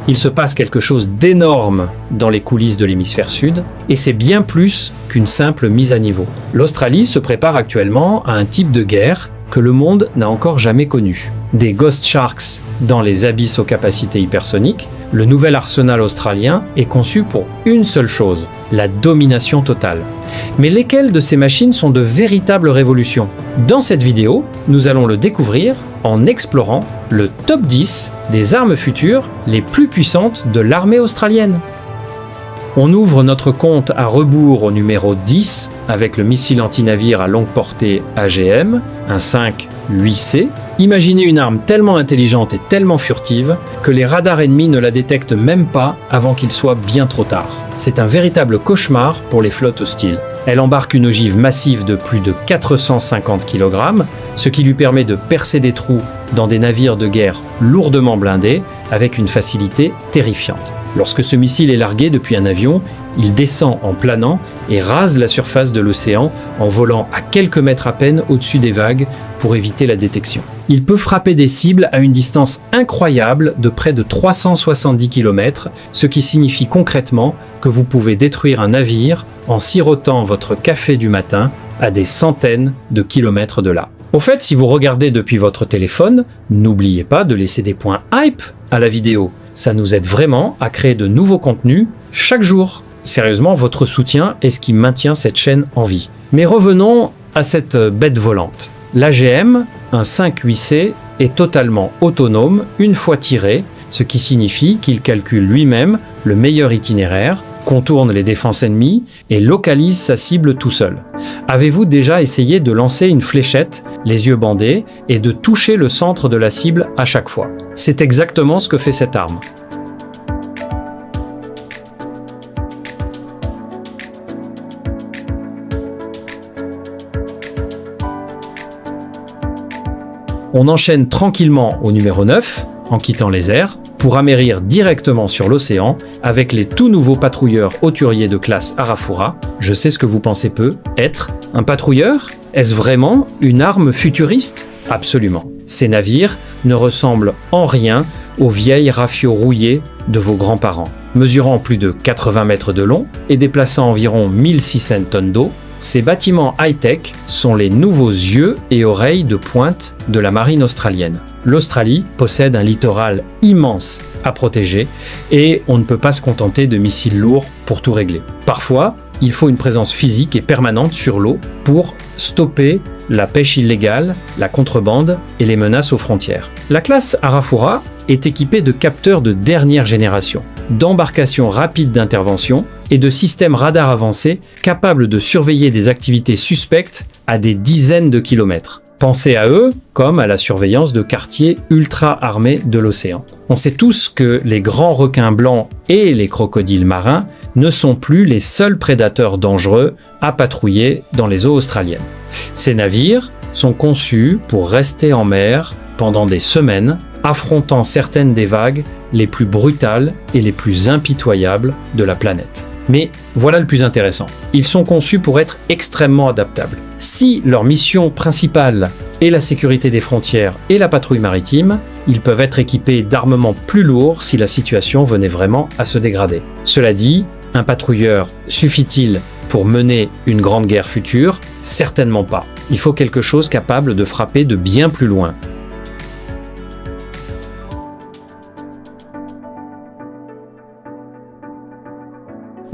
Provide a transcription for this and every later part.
Il se passe quelque chose d'énorme dans les coulisses de l'hémisphère sud, et c'est bien plus qu'une simple mise à niveau. L'Australie se prépare actuellement à un type de guerre que le monde n'a encore jamais connu. Des Ghost Sharks dans les abysses aux capacités hypersoniques, le nouvel arsenal australien est conçu pour une seule chose, la domination totale. Mais lesquelles de ces machines sont de véritables révolutions? Dans cette vidéo, nous allons le découvrir en explorant le top 10 des armes futures les plus puissantes de l'armée australienne. On ouvre notre compte à rebours au numéro 10 avec le missile anti-navire à longue portée AGM, un 5-8C. Imaginez une arme tellement intelligente et tellement furtive que les radars ennemis ne la détectent même pas avant qu'il soit bien trop tard. C'est un véritable cauchemar pour les flottes hostiles. Elle embarque une ogive massive de plus de 450 kg, ce qui lui permet de percer des trous dans des navires de guerre lourdement blindés avec une facilité terrifiante. Lorsque ce missile est largué depuis un avion, il descend en planant et rase la surface de l'océan en volant à quelques mètres à peine au-dessus des vagues pour éviter la détection. Il peut frapper des cibles à une distance incroyable de près de 370 km, ce qui signifie concrètement que vous pouvez détruire un navire en sirotant votre café du matin à des centaines de kilomètres de là. Au fait, si vous regardez depuis votre téléphone, n'oubliez pas de laisser des points hype à la vidéo. Ça nous aide vraiment à créer de nouveaux contenus chaque jour. Sérieusement, votre soutien est ce qui maintient cette chaîne en vie. Mais revenons à cette bête volante. L'AGM, un 5-8C, est totalement autonome une fois tiré, ce qui signifie qu'il calcule lui-même le meilleur itinéraire, contourne les défenses ennemies et localise sa cible tout seul. Avez-vous déjà essayé de lancer une fléchette, les yeux bandés, et de toucher le centre de la cible à chaque fois? C'est exactement ce que fait cette arme. On enchaîne tranquillement au numéro 9, en quittant les airs, pour amérir directement sur l'océan avec les tout nouveaux patrouilleurs hauturiers de classe Arafura. Je sais ce que vous pensez peut être un patrouilleur. Est-ce vraiment une arme futuriste? Absolument. Ces navires ne ressemblent en rien aux vieilles rafios rouillées de vos grands-parents. Mesurant plus de 80 mètres de long et déplaçant environ 1600 tonnes d'eau, ces bâtiments high-tech sont les nouveaux yeux et oreilles de pointe de la marine australienne. L'Australie possède un littoral immense à protéger et on ne peut pas se contenter de missiles lourds pour tout régler. Parfois, il faut une présence physique et permanente sur l'eau pour stopper la pêche illégale, la contrebande et les menaces aux frontières. La classe Arafura est équipée de capteurs de dernière génération, d'embarcations rapides d'intervention et de systèmes radars avancés capables de surveiller des activités suspectes à des dizaines de kilomètres. Pensez à eux comme à la surveillance de quartiers ultra armés de l'océan. On sait tous que les grands requins blancs et les crocodiles marins ne sont plus les seuls prédateurs dangereux à patrouiller dans les eaux australiennes. Ces navires sont conçus pour rester en mer pendant des semaines, affrontant certaines des vagues les plus brutales et les plus impitoyables de la planète. Mais voilà le plus intéressant, ils sont conçus pour être extrêmement adaptables. Si leur mission principale est la sécurité des frontières et la patrouille maritime, ils peuvent être équipés d'armements plus lourds si la situation venait vraiment à se dégrader. Cela dit, un patrouilleur suffit-il pour mener une grande guerre future? Certainement pas. Il faut quelque chose capable de frapper de bien plus loin.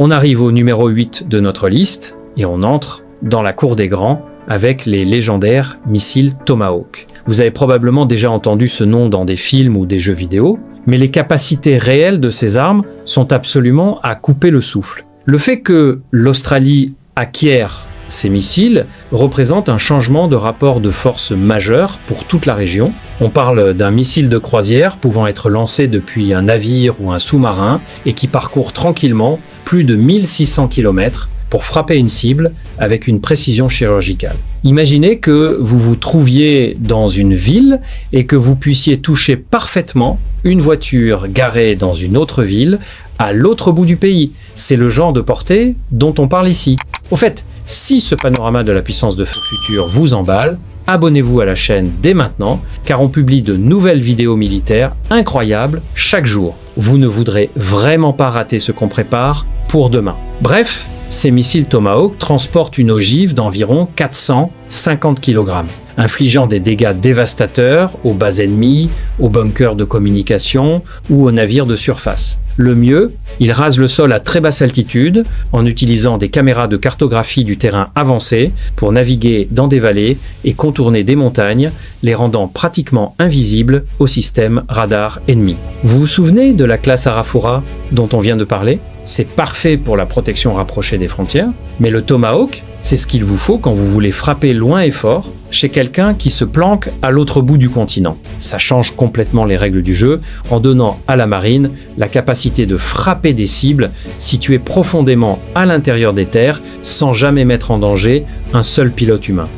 On arrive au numéro 8 de notre liste et on entre dans la cour des grands avec les légendaires missiles Tomahawk. Vous avez probablement déjà entendu ce nom dans des films ou des jeux vidéo, mais les capacités réelles de ces armes sont absolument à couper le souffle. Le fait que l'Australie acquiert ces missiles représente un changement de rapport de force majeur pour toute la région. On parle d'un missile de croisière pouvant être lancé depuis un navire ou un sous-marin et qui parcourt tranquillement plus de 1600 km pour frapper une cible avec une précision chirurgicale. Imaginez que vous vous trouviez dans une ville et que vous puissiez toucher parfaitement une voiture garée dans une autre ville à l'autre bout du pays. C'est le genre de portée dont on parle ici. Au fait, si ce panorama de la puissance de feu futur vous emballe, abonnez-vous à la chaîne dès maintenant, car on publie de nouvelles vidéos militaires incroyables chaque jour. vous ne voudrez vraiment pas rater ce qu'on prépare pour demain. Bref, ces missiles Tomahawk transportent une ogive d'environ 450 kg, infligeant des dégâts dévastateurs aux bases ennemies, aux bunkers de communication ou aux navires de surface. Le mieux, ils rasent le sol à très basse altitude en utilisant des caméras de cartographie du terrain avancées pour naviguer dans des vallées et contourner des montagnes, les rendant pratiquement invisibles au système radar ennemi. Vous vous souvenez de la classe Arafura dont on vient de parler ? C'est parfait pour la protection rapprochée des frontières, mais le Tomahawk, c'est ce qu'il vous faut quand vous voulez frapper loin et fort chez quelqu'un qui se planque à l'autre bout du continent. Ça change complètement les règles du jeu en donnant à la marine la capacité de frapper des cibles situées profondément à l'intérieur des terres sans jamais mettre en danger un seul pilote humain.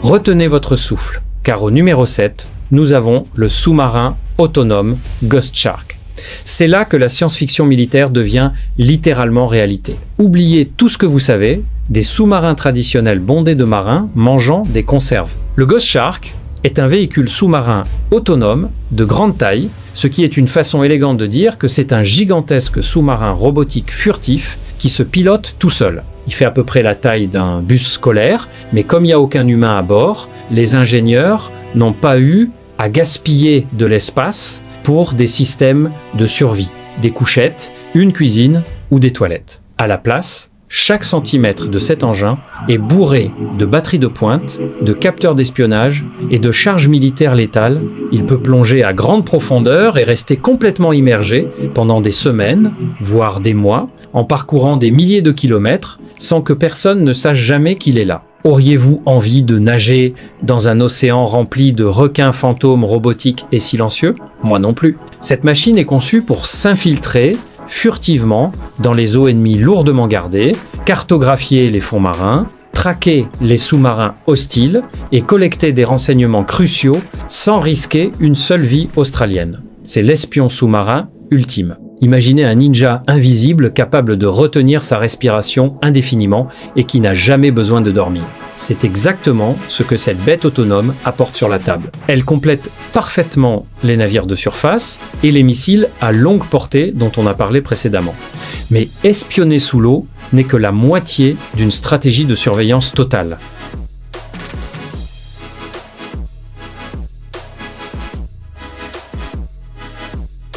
Retenez votre souffle, car au numéro 7, nous avons le sous-marin autonome Ghost Shark. C'est là que la science-fiction militaire devient littéralement réalité. Oubliez tout ce que vous savez, des sous-marins traditionnels bondés de marins mangeant des conserves. Le Ghost Shark est un véhicule sous-marin autonome de grande taille, ce qui est une façon élégante de dire que c'est un gigantesque sous-marin robotique furtif qui se pilote tout seul. Il fait à peu près la taille d'un bus scolaire, mais comme il n'y a aucun humain à bord, les ingénieurs n'ont pas eu à gaspiller de l'espace pour des systèmes de survie, des couchettes, une cuisine ou des toilettes. À la place, chaque centimètre de cet engin est bourré de batteries de pointe, de capteurs d'espionnage et de charges militaires létales. Il peut plonger à grande profondeur et rester complètement immergé pendant des semaines, voire des mois, en parcourant des milliers de kilomètres sans que personne ne sache jamais qu'il est là. Auriez-vous envie de nager dans un océan rempli de requins fantômes robotiques et silencieux ? Moi non plus. Cette machine est conçue pour s'infiltrer furtivement dans les eaux ennemies lourdement gardées, cartographier les fonds marins, traquer les sous-marins hostiles et collecter des renseignements cruciaux sans risquer une seule vie australienne. C'est l'espion sous-marin ultime. Imaginez un ninja invisible capable de retenir sa respiration indéfiniment et qui n'a jamais besoin de dormir. C'est exactement ce que cette bête autonome apporte sur la table. Elle complète parfaitement les navires de surface et les missiles à longue portée dont on a parlé précédemment. Mais espionner sous l'eau n'est que la moitié d'une stratégie de surveillance totale.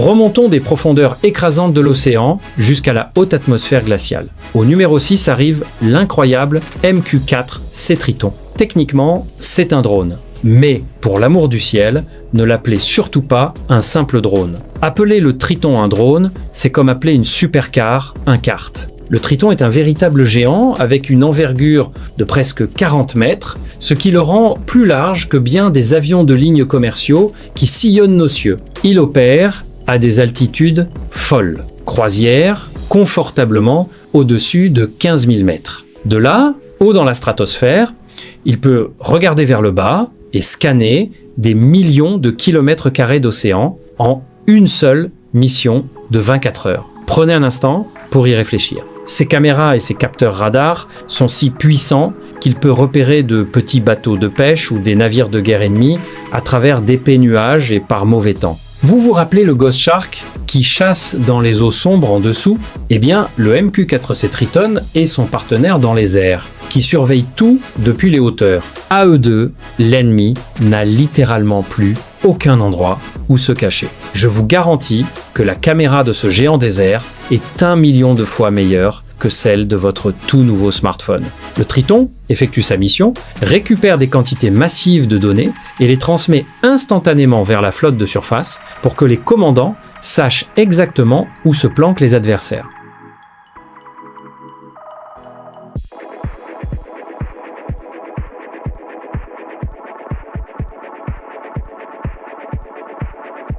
Remontons des profondeurs écrasantes de l'océan jusqu'à la haute atmosphère glaciale. Au numéro 6 arrive l'incroyable MQ-4C Triton. Techniquement, c'est un drone. Mais, pour l'amour du ciel, ne l'appelez surtout pas un simple drone. Appeler le Triton un drone, c'est comme appeler une supercar un kart. Le Triton est un véritable géant avec une envergure de presque 40 mètres, ce qui le rend plus large que bien des avions de ligne commerciaux qui sillonnent nos cieux. Il opère à des altitudes folles, croisière confortablement au-dessus de 15 000 mètres. De là, haut dans la stratosphère, il peut regarder vers le bas et scanner des millions de kilomètres carrés d'océan en une seule mission de 24 heures. Prenez un instant pour y réfléchir. Ces caméras et ces capteurs radars sont si puissants qu'il peut repérer de petits bateaux de pêche ou des navires de guerre ennemis à travers d'épais nuages et par mauvais temps. Vous vous rappelez le Ghost Shark qui chasse dans les eaux sombres en dessous ? Eh bien, le MQ-4C Triton est son partenaire dans les airs, qui surveille tout depuis les hauteurs. À eux deux, l'ennemi n'a littéralement plus aucun endroit où se cacher. Je vous garantis que la caméra de ce géant des airs est 1 million de fois meilleure que celle de votre tout nouveau smartphone. Le Triton effectue sa mission, récupère des quantités massives de données et les transmet instantanément vers la flotte de surface pour que les commandants sachent exactement où se planquent les adversaires.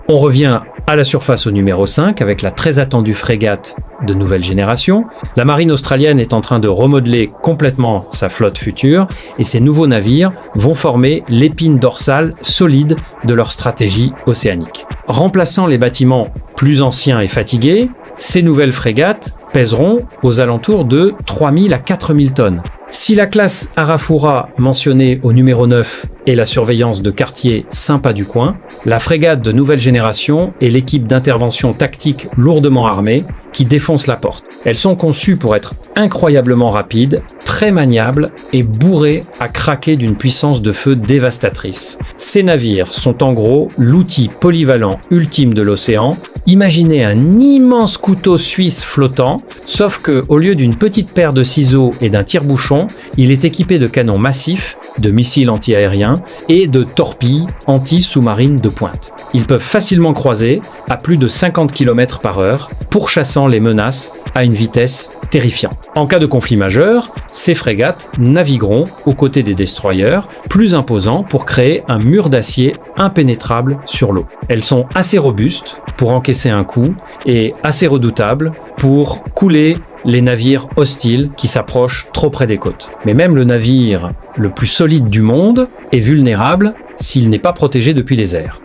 On revient à la surface au numéro 5 avec la très attendue frégate de nouvelle génération. La marine australienne est en train de remodeler complètement sa flotte future et ces nouveaux navires vont former l'épine dorsale solide de leur stratégie océanique. Remplaçant les bâtiments plus anciens et fatigués, ces nouvelles frégates pèseront aux alentours de 3000 à 4000 tonnes. Si la classe Arafura mentionnée au numéro 9 et la surveillance de quartiers sympas du coin, la frégate de nouvelle génération est l'équipe d'intervention tactique lourdement armée qui défonce la porte. Elles sont conçues pour être incroyablement rapides, très maniables et bourrées à craquer d'une puissance de feu dévastatrice. Ces navires sont en gros l'outil polyvalent ultime de l'océan. Imaginez un immense couteau suisse flottant, sauf que au lieu d'une petite paire de ciseaux et d'un tire-bouchon, il est équipé de canons massifs, de missiles anti-aériens et de torpilles anti-sous-marines de pointe. Ils peuvent facilement croiser à plus de 50 km/h, pourchassant les menaces à une vitesse terrifiante. En cas de conflit majeur, ces frégates navigueront aux côtés des destroyers, plus imposants pour créer un mur d'acier impénétrable sur l'eau. Elles sont assez robustes pour encaisser un coup et assez redoutables pour couler les navires hostiles qui s'approchent trop près des côtes. Mais même le navire le plus solide du monde est vulnérable s'il n'est pas protégé depuis les airs.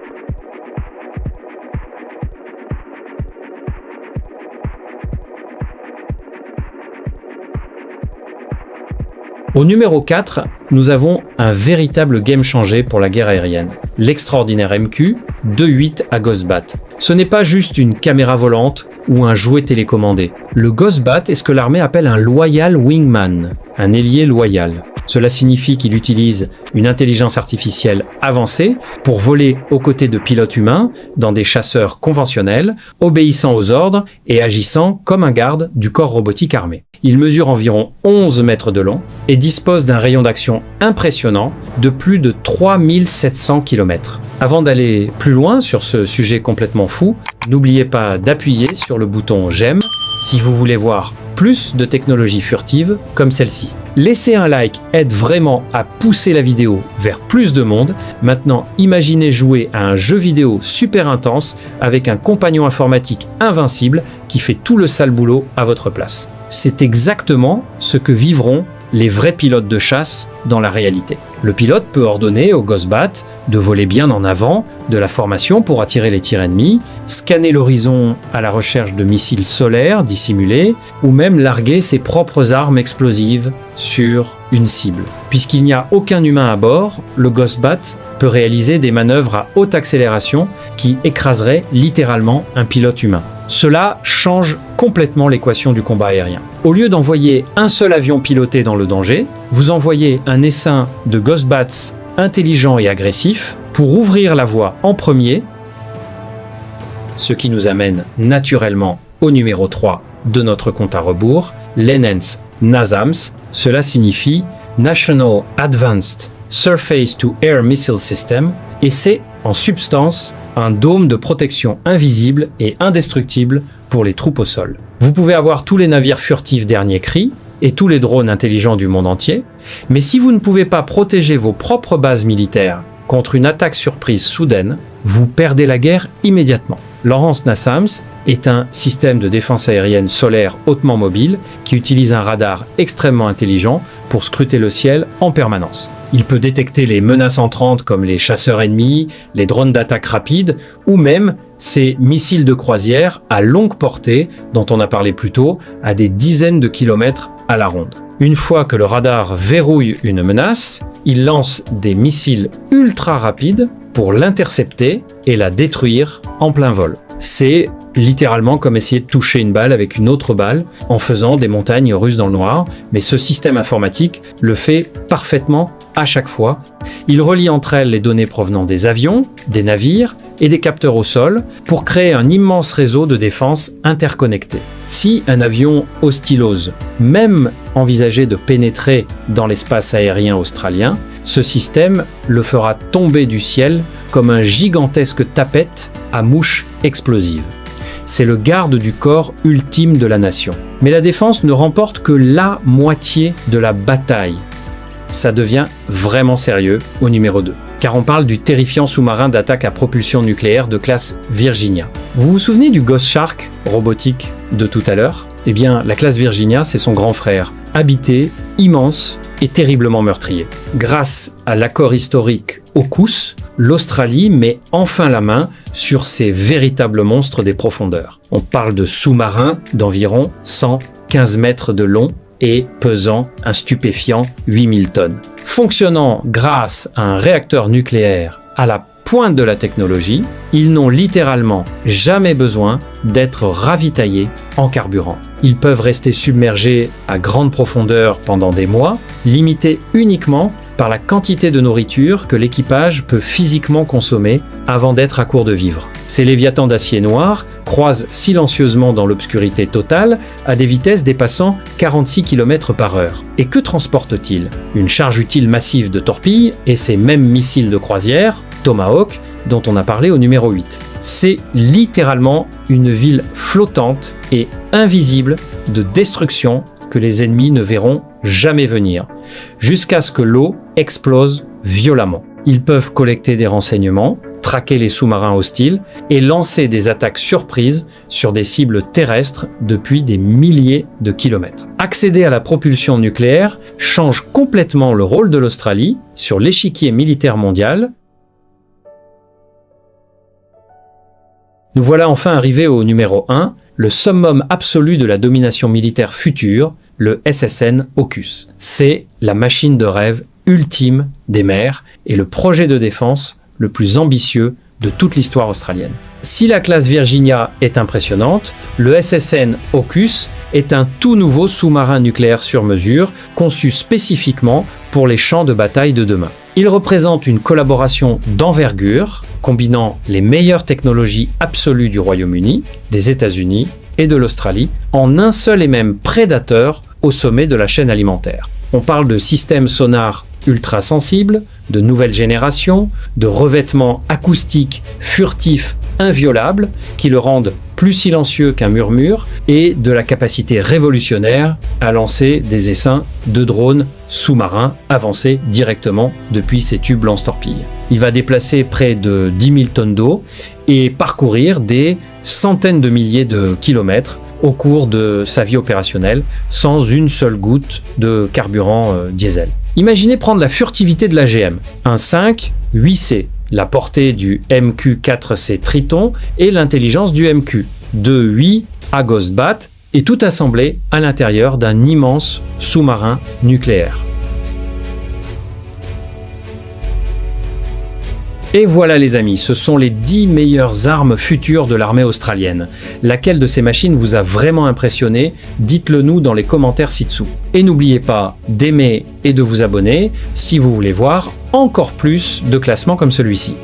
Au numéro 4, nous avons un véritable game changer pour la guerre aérienne. L'extraordinaire MQ-28 à Ghost-Bat. Ce n'est pas juste une caméra volante ou un jouet télécommandé. Le Ghost-Bat est ce que l'armée appelle un Loyal Wingman, un ailier loyal. Cela signifie qu'il utilise une intelligence artificielle avancée pour voler aux côtés de pilotes humains dans des chasseurs conventionnels, obéissant aux ordres et agissant comme un garde du corps robotique armé. Il mesure environ 11 mètres de long et dispose d'un rayon d'action impressionnant de plus de 3700 km. Avant d'aller plus loin sur ce sujet complètement fou, n'oubliez pas d'appuyer sur le bouton j'aime si vous voulez voir plus de technologies furtives comme celle-ci. Laisser un like aide vraiment à pousser la vidéo vers plus de monde. Maintenant, imaginez jouer à un jeu vidéo super intense avec un compagnon informatique invincible qui fait tout le sale boulot à votre place. C'est exactement ce que vivront les vrais pilotes de chasse dans la réalité. Le pilote peut ordonner au Ghost-Bat de voler bien en avant de la formation pour attirer les tirs ennemis, scanner l'horizon à la recherche de missiles solaires dissimulés, ou même larguer ses propres armes explosives sur une cible. Puisqu'il n'y a aucun humain à bord, le Ghost-Bat peut réaliser des manœuvres à haute accélération qui écraseraient littéralement un pilote humain. Cela change complètement l'équation du combat aérien. Au lieu d'envoyer un seul avion piloté dans le danger, vous envoyez un essaim de Ghost-Bats intelligents et agressifs pour ouvrir la voie en premier, ce qui nous amène naturellement au numéro 3 de notre compte à rebours, l'ENENS NASAMS. Cela signifie National Advanced Surface to Air Missile System et c'est en substance un dôme de protection invisible et indestructible pour les troupes au sol. Vous pouvez avoir tous les navires furtifs dernier cri et tous les drones intelligents du monde entier, mais si vous ne pouvez pas protéger vos propres bases militaires contre une attaque surprise soudaine, vous perdez la guerre immédiatement. L'ENENS NASAMS est un système de défense aérienne solaire hautement mobile qui utilise un radar extrêmement intelligent pour scruter le ciel en permanence. Il peut détecter les menaces entrantes comme les chasseurs ennemis, les drones d'attaque rapide ou même ces missiles de croisière à longue portée dont on a parlé plus tôt, à des dizaines de kilomètres à la ronde. Une fois que le radar verrouille une menace, il lance des missiles ultra rapides pour l'intercepter et la détruire en plein vol. C'est littéralement comme essayer de toucher une balle avec une autre balle en faisant des montagnes russes dans le noir, mais ce système informatique le fait parfaitement à chaque fois. Il relie entre elles les données provenant des avions, des navires et des capteurs au sol pour créer un immense réseau de défense interconnecté. Si un avion hostile ose même envisager de pénétrer dans l'espace aérien australien, ce système le fera tomber du ciel comme un gigantesque tapette à mouches explosives. C'est le garde du corps ultime de la nation. Mais la défense ne remporte que la moitié de la bataille. Ça devient vraiment sérieux au numéro 2, car on parle du terrifiant sous-marin d'attaque à propulsion nucléaire de classe Virginia. Vous vous souvenez du Ghost Shark robotique de tout à l'heure ? Eh bien, la classe Virginia, c'est son grand frère, habité, immense et terriblement meurtrier. Grâce à l'accord historique AUKUS, l'Australie met enfin la main sur ces véritables monstres des profondeurs. On parle de sous-marins d'environ 115 mètres de long et pesant un stupéfiant 8000 tonnes. Fonctionnant grâce à un réacteur nucléaire à la pointe de la technologie, ils n'ont littéralement jamais besoin d'être ravitaillés en carburant. Ils peuvent rester submergés à grande profondeur pendant des mois, limités uniquement par la quantité de nourriture que l'équipage peut physiquement consommer avant d'être à court de vivres. Ces léviathans d'acier noir croisent silencieusement dans l'obscurité totale à des vitesses dépassant 46 km/h. Et que transportent-ils? Une charge utile massive de torpilles et ces mêmes missiles de croisière, Tomahawk, dont on a parlé au numéro 8. C'est littéralement une ville flottante et invisible de destruction que les ennemis ne verront jamais venir, jusqu'à ce que l'eau explose violemment. Ils peuvent collecter des renseignements, traquer les sous-marins hostiles et lancer des attaques surprises sur des cibles terrestres depuis des milliers de kilomètres. Accéder à la propulsion nucléaire change complètement le rôle de l'Australie sur l'échiquier militaire mondial. Nous voilà enfin arrivés au numéro 1, le summum absolu de la domination militaire future, le SSN AUKUS. C'est la machine de rêve ultime des mers et le projet de défense le plus ambitieux de toute l'histoire australienne. Si la classe Virginia est impressionnante, le SSN AUKUS est un tout nouveau sous-marin nucléaire sur mesure, conçu spécifiquement pour les champs de bataille de demain. Il représente une collaboration d'envergure, combinant les meilleures technologies absolues du Royaume-Uni, des États-Unis et de l'Australie, en un seul et même prédateur au sommet de la chaîne alimentaire. On parle de systèmes sonars ultra sensibles, de nouvelle génération, de revêtements acoustiques furtifs inviolables qui le rendent plus silencieux qu'un murmure et de la capacité révolutionnaire à lancer des essaims de drones sous-marins avancés directement depuis ses tubes lance-torpilles. Il va déplacer près de 10 000 tonnes d'eau et parcourir des centaines de milliers de kilomètres au cours de sa vie opérationnelle sans une seule goutte de carburant diesel. Imaginez prendre la furtivité de l'AGM, un 5 8C, la portée du MQ-4C Triton et l'intelligence du MQ, de 8 à Ghostbat, et tout assemblé à l'intérieur d'un immense sous-marin nucléaire. Et voilà les amis, ce sont les 10 meilleures armes futures de l'armée australienne. Laquelle de ces machines vous a vraiment impressionné? Dites-le nous dans les commentaires ci-dessous. Et n'oubliez pas d'aimer et de vous abonner si vous voulez voir encore plus de classements comme celui-ci.